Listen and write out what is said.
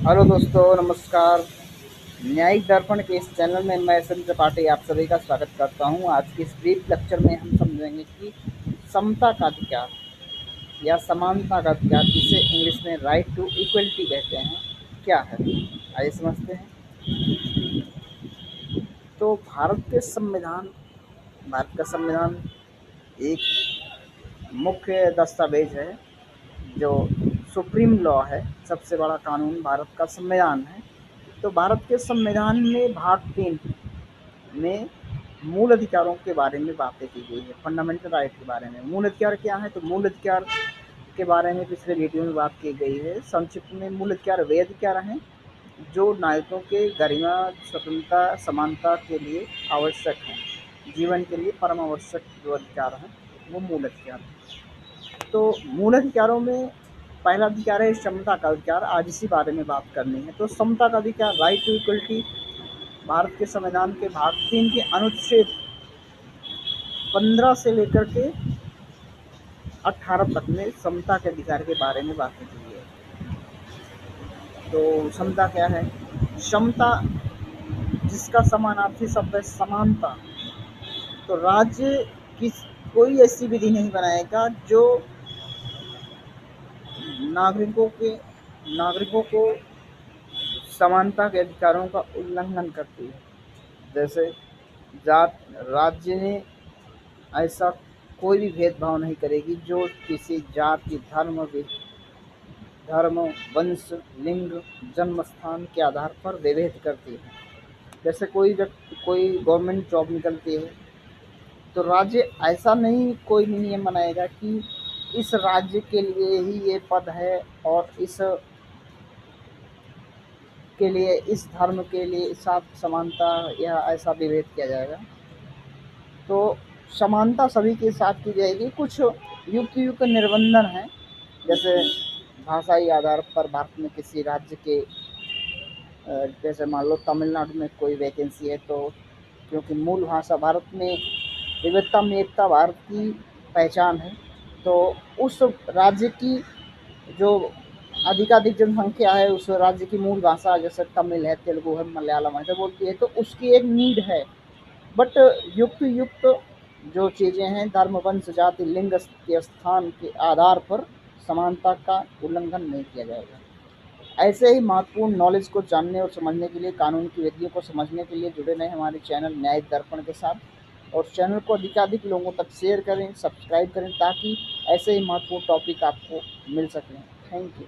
Hello दोस्तों, नमस्कार। न्यायिक दर्पण के इस चैनल में मैं एस एन त्रिपाठी आप सभी का स्वागत करता हूं। आज के इस ब्रीफ लेक्चर में हम समझेंगे कि समता का अधिकार या समानता का अधिकार, जिसे इंग्लिश में राइट टू इक्वलिटी कहते हैं, क्या है। आइए समझते हैं। तो भारत का संविधान एक मुख्य दस्तावेज है, जो सुप्रीम लॉ है। सबसे बड़ा कानून भारत का संविधान है। तो भारत के संविधान में भाग 3 में मूल अधिकारों के बारे में बातें की गई है, फंडामेंटल राइट के बारे में। मूल अधिकार क्या है? तो मूल अधिकार के बारे में पिछले वीडियो में बात की गई है। संक्षिप्त में मूल अधिकार वे अधिकार हैं जो नागरिकों के गरिमा, स्वतंत्रता, समानता के लिए आवश्यक हैं। जीवन के लिए परम आवश्यक जो अधिकार हैं वो मूल अधिकार हैं। तो मूल अधिकारों में पहला अधिकार है समता का अधिकार। आज इसी बारे में बात करनी है। तो समता का अधिकार, राइट टू इक्वलिटी, भारत के संविधान के भाग 3 के अनुच्छेद 15 से लेकर के 18 तक में समता के अधिकार के बारे में बात की है। तो समता क्या है? समता, जिसका समानार्थी शब्द है समानता। तो राज्य की कोई ऐसी विधि नहीं बनाएगा जो नागरिकों को समानता के अधिकारों का उल्लंघन करती है। जैसे जात, राज्य ने ऐसा कोई भी भेदभाव नहीं करेगी जो किसी जाति, धर्म, वंश, लिंग, जन्म स्थान के आधार पर विभेद करती है। जैसे कोई गवर्नमेंट जॉब निकलती है तो राज्य ऐसा नहीं कोई नियम बनाएगा कि इस राज्य के लिए ही ये पद है और इस के लिए, इस धर्म के लिए साथ समानता या ऐसा विभेद किया जाएगा। तो समानता सभी के साथ की जाएगी। कुछ युक्त निर्बंधन है। जैसे भाषाई आधार पर भारत में किसी राज्य के, जैसे मान लो तमिलनाडु में कोई वैकेंसी है, तो क्योंकि मूल भाषा भारत में विविधता में एकता भारत की पहचान है, तो उस राज्य की जो अधिकाधिक जनसंख्या है, उस राज्य की मूल भाषा जैसे तमिल है, तेलुगु है, मलयालम है, तो बोलती है, तो उसकी एक नीड है। बट युक्त जो चीज़ें हैं, धर्म, वंश, जाति, लिंग के स्थान के आधार पर समानता का उल्लंघन नहीं किया जाएगा। ऐसे ही महत्वपूर्ण नॉलेज को जानने और समझने के लिए, कानून की विधियों को समझने के लिए जुड़े रहें हमारे चैनल न्यायिक दर्पण के साथ। और चैनल को अधिकाधिक लोगों तक शेयर करें, सब्सक्राइब करें, ताकि ऐसे ही महत्वपूर्ण टॉपिक आपको मिल सकें। Thank you.